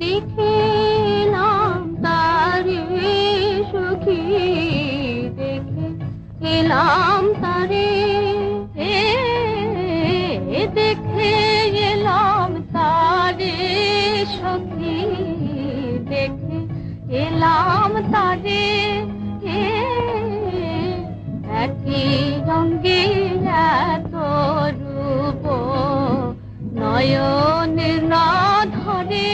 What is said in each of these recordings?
দেখলাম তারে সখী, দেখে এলাম তারে, দেখে এলাম তারে সখী, দেখে এলাম তারে, একই রঙে এত রূপ নয়নে না ধরে,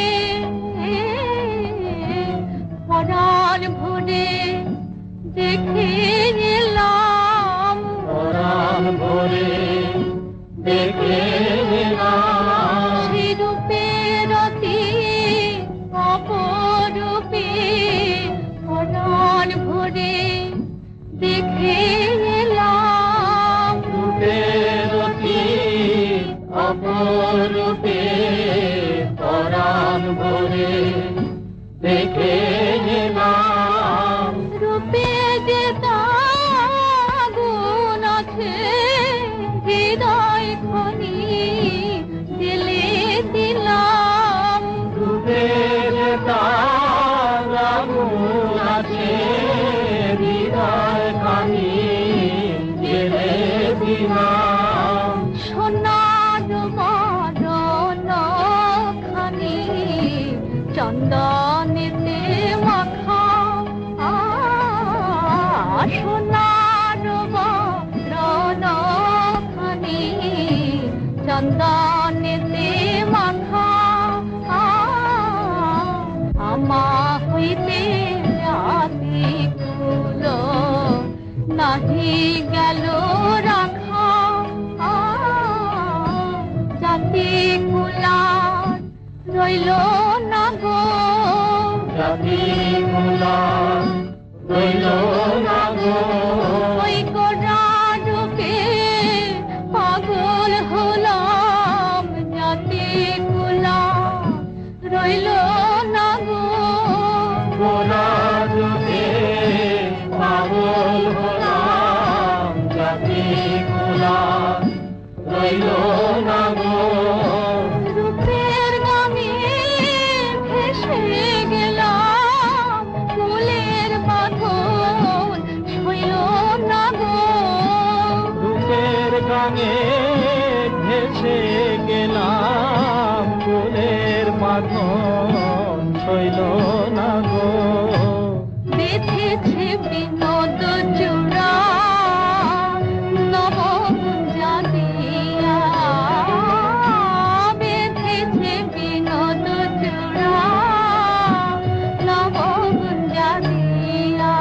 পরাণ ভরে দেখে এলাম, পরাণ ভরে দেখে এলাম, সে রূপের অতি অপরূপে, পরাণ ভরে দেখে এলাম, রূপের অতি অপরূপে, পরাণ ভরে দেখে এলাম, রূপে যে আগুন আছে হৃদয় খনি জেলে দিলাম, রূপের তার আগুন আছে হৃদয় খানি জেলে দিলাম, সোনার বদন খানি চন্দনেতে মাখা, সোনার বদন খানি চন্দনেতে মাখা, আমা হইতে রাতি ফুল নাহি গেল রাখা, জাতি কুলার রইল না গো, জাতি কুলার রইল না গো, ওই গোরা রূপে পাগল হলাম, জাতি কুলার রইল না গো, গোরা রূপে পাগল হলাম, জাতি কুলার রইল না গো, রূপের গামে ভেসে গেলাম, ফুলের বাঁধন সইল না গো, রূপের গানে ভেসে গেলাম, ফুলের বাঁধন সইল না গো, বেঁধেছে বিনোদ চূড়া নবগুঞ্জা দিয়া, বেঁধেছে বিনোদ চূড়া নবগুঞ্জা দিয়া,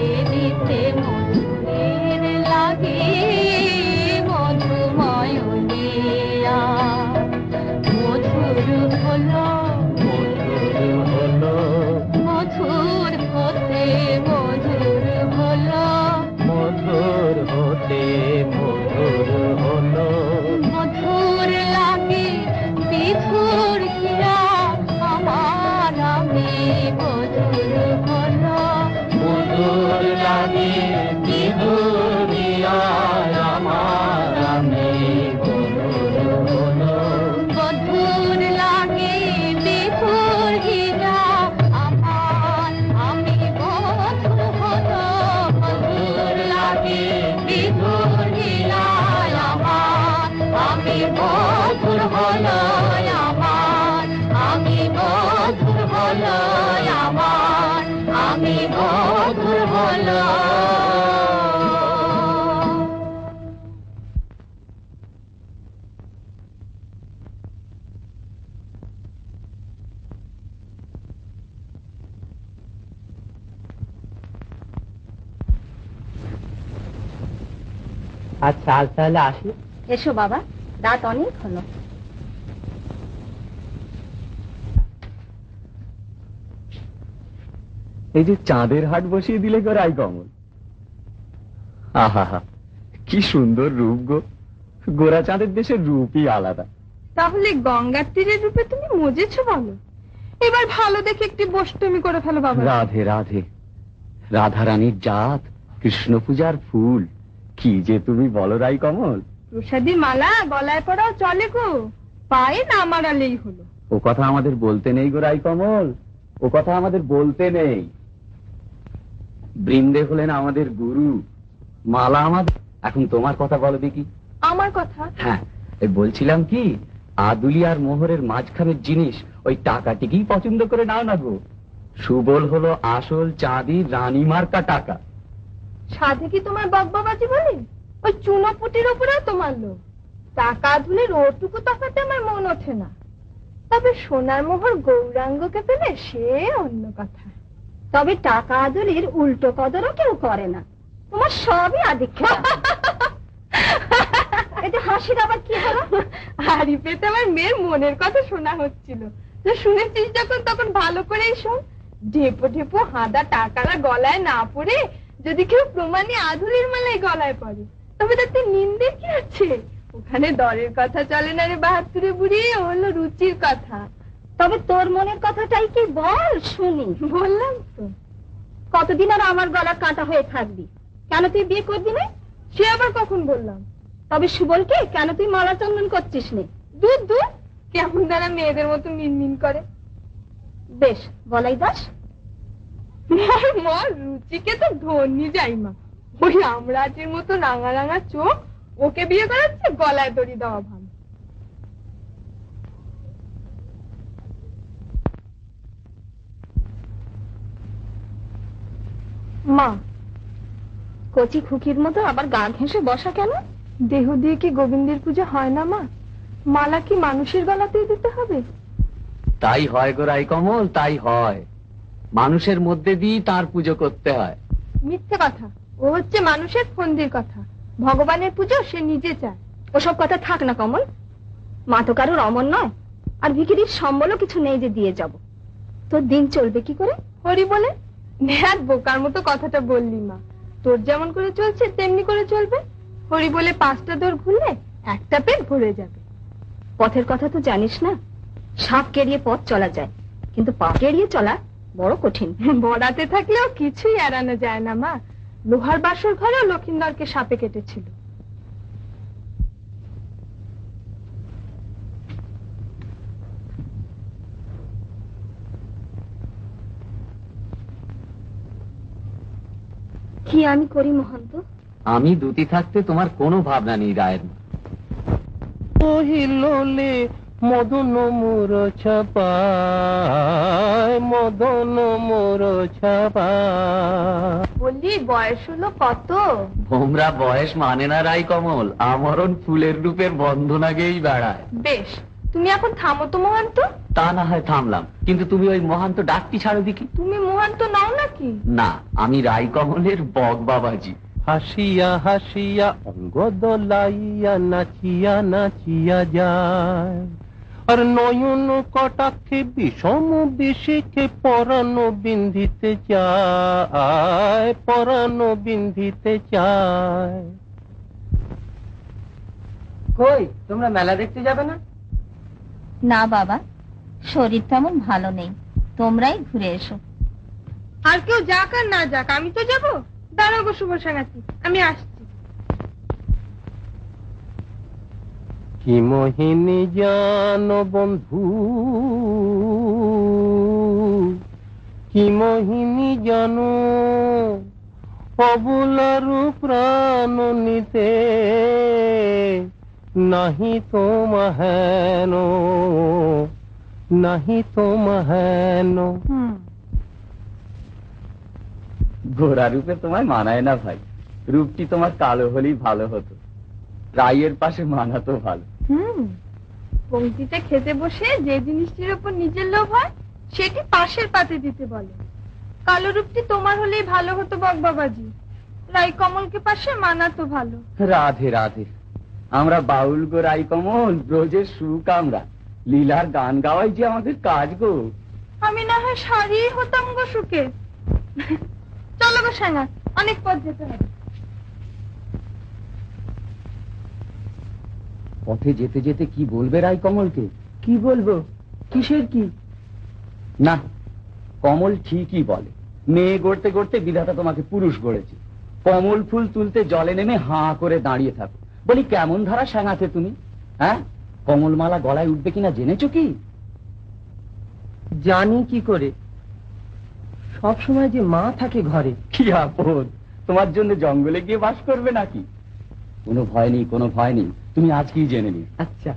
এদিতে মধুরের লাগে মধুময় দিয়া, মধুর হলো মধুর হলো, মধুর হতে মধুর হলো, মধুর হতে মধুর হলো, মধুর লাগে বিধুর হিয়া, আমার আমি মধুর হলো, মধুর লাগে বিধুরিয়া, আমার আমি মধুর হলো, মধুর লাগে বিধুর হিয়া, আমার আমি মধুর হলো, মধুর লাগে বিধুর হিয়া, আমার আমি মধুর হলো, আমার আমি মধুর হলো, আমার আমি মধুর হলো। আচ্ছা আজ তাহলে আসি। এসো বাবা, রাত অনেক হলো। এই যে চাঁদের হাট বসিয়ে দিলে গো রাই কমল, আহা কি সুন্দর রূপ গো, গোরা চাঁদের দেশের রূপই আলাদা। তাহলে গঙ্গার তীরের রূপে তুমি মজেছো বলো? এবার ভালো দেখে একটি বষ্টমী করে ফেলো বাবা। রাধে রাধে, রাধারানীর জাত, কৃষ্ণ পূজার ফুল, কি যে তুমি বলো রাই কমল। প্রসাদী মালা গলায় পড়াও চলে গো, পায়ে না মারালেই হলো। ও কথা আমাদের বলতে নেই গো রাই কমল, ও কথা আমাদের বলতে নেই। বৃন্দে হলেন আমাদের গুরু, মালা আমাদের। এখন তোমার কথা বলো দেখি। আমার কথা? হ্যাঁ, এই বলছিলাম কি, আদুলি আর মোহরের মাঝখানের জিনিস ওই টাকাটিকেই পছন্দ করে নাও না গো। সুবল হলো আসল চাঁদির রানী মার্কা টাকা। সাধে কি তোমার বকবাবাজি বলে? ওই চুনোপুটির উপরে তোমার লোক। টাকা ধুলের ওটুকু তফাতে আমার মন ওঠে না। তবে সোনার মোহর গৌরাঙ্গকে পেলে সে অন্য কথা। তবে টাকা আদুলির উল্টো কদরও কেউ করে না। তোমার সবই আদিক্ষেতা। এতে হাসির আবার কি হলো? হাড়ি পেতে আমার মেয়ের মনের কথা শোনা হচ্ছিল। তো শুনেছিস যখন তখন ভালো করেই শোন। ঢেপো ঢেপো হাদা টাকারা গলায় না পড়ে যদি কেউ প্রমাণী আধুলির মালায় গলায় পড়ে, তবে তাতে নিন্দে কি আছে? ওখানে দরের কথা চলে না রে বাহাত্তরে বুড়ি, হলো রুচির কথা। তবে তোর মনের কথাটাই কি বল শুনি। বললাম তো। কতদিন আর আমার গলা কাটা হয়ে থাকবি? কেন তুই বিয়ে করবি না? সে আবার কখন বললাম? তবে সুবলকে কেন তুই মালা চন্দন করছিস নে? দূর দূর, কেমন দ্বারা মেয়েদের মতো মিনমিন করে। বেশ, বলাই দাস। মর রুচিকে তো ধন্যি যাই মা। ওই আমরাজের মতো রাঙা রাঙা চোখ, ওকে বিয়ে করাচ্ছে গলায় দড়ি দেওয়া ভালো। মা, কচি খুকির মতো আবার গা ঘেঁষে বসা কেন? দেহ দিয়ে কি গোবিন্দের পুজো হয় না মা? মালা কি মানুষের গলাতেই দিতে হবে? তাই হয় গো রাই কমল, তাই হয়। মানুষের মধ্যে দিয়ে তার পুজো করতে হয়। মিথ্যে কথা। ও হচ্ছে মানুষের ফন্দির কথা। ভগবানের পুজো সে নিজে চায়। ওসব কথা থাক না কমল। মা তো কারোর অমন নয়, আর ভিখিরির সম্বলও কিছু নেই যে দিয়ে যাব। তোর দিন চলবে কি করে? হরি বলে। নেহাত বোকার মতো কথাটা বললি মা। তোর যেমন করে চলছে তেমনি করে চলবে। হরি বলে 5টা দোর ঘুরলে একটা পেট ভরে যাবে। পথের কথা তো জানিস না। সাপ কেড়িয়ে পথ চলা যায়, কিন্তু পা কেড়িয়ে চলা বড় কঠিন। বড়াতে থাকলেও কিছুই এড়ানো যায় না মা। লোহার বাসর ঘরেও লক্ষিন্দরকে সাপে কেটেছিল। কি আমি করি মহন্ত? আমি দুটি থাকতে তোমার কোনো ভাবনা নেই রায়ের মা। কহিলে মদন মোর ছাপায়, মদন মোর ছাপায়। বললি বয়স হলো কত? ভোমরা বয়স মানে না রাই কমল, আমরণ ফুলের রূপের বন্ধনা গেয়েই বেড়ায়। বেশ, তুমি এখন থামো তো মহান্ত। তা না হয় থামলাম, কিন্তু তুমি ওই মহান্ত ডাকটি ছাড়ো দেখি। তুমি মহান্ত নাও নাকি? না, আমি রাই কমলের বক বাবাজি। হাসিয়া হাসিয়া অঙ্গ দোলাইয়া নাচিয়া নাচিয়া যায়, আর নয়ন কটাক্ষে বিষম বিশিখে পরানো বিন্ধিতে চায়, পরানো বিন্ধিতে চায়। কই তোমরা মেলা দেখতে যাবে না? না বাবা, শরীর তেমন ভালো নেই, তোমরাই ঘুরে এসো। আর কেউ যাক আর না যাক, আমি তো যাবো। দাঁড়াও গো শুভ সাঙ্গাতি, আমি আসছি। কি মোহিনী জানো বন্ধু, কি মোহিনী জানো, অবুলারু প্রাণ নিতে নাহি তোমা হেন, নাহি তোমা হেন। ঘোড়া রূপে তোমায় মানায় না ভাই, রূপটি তোমার কালো হলেই ভালো হতো। রাইয়ের পাশে মানাতো ভালো। পংক্তিতে খেতে বসে যে জিনিসটির উপর নিজের লোভ হয় সেটি পাশের পাতে দিতে বলে। কালো রূপটি তোমার হলেই ভালো হতো বক বাবাজি। রাই কমলকে পাশে মানাতো ভালো। রাধে রাধে। আমরা বাউল গো রাই কমল, ব্রজের সুখ আমরা, লীলার গান গাওয়াই যে আমাদের কাজ গো। আমি না হয় সারি হতাম গো সুখে। চলো গো সাঙ্গা, অনেক পথ যেতে হবে। পথে যেতে যেতে কি বলবে রাই কমলকে? কি বলবো? কিসের কি? না, কমল ঠিকই বলে, মেয়ে গড়তে গড়তে বিধাতা তোমাকে পুরুষ গড়েছে। কমল ফুল তুলতে জলে নেমে হাঁ করে দাঁড়িয়ে থাকো। বলি কেমন ধারা সাঙাতে তুমি? হ্যাঁ, কমলমালা গলায় উঠবে কিনা জেনেছো কি? জানি কি করে? সব সময় যে মা থাকে ঘরে। কি আপদ, তোমার জন্য জঙ্গলে গিয়ে বাস করবে নাকি? কোনো ভয় নেই, কোনো ভয় নেই, তুমি আজকেই জেনে নি। আচ্ছা।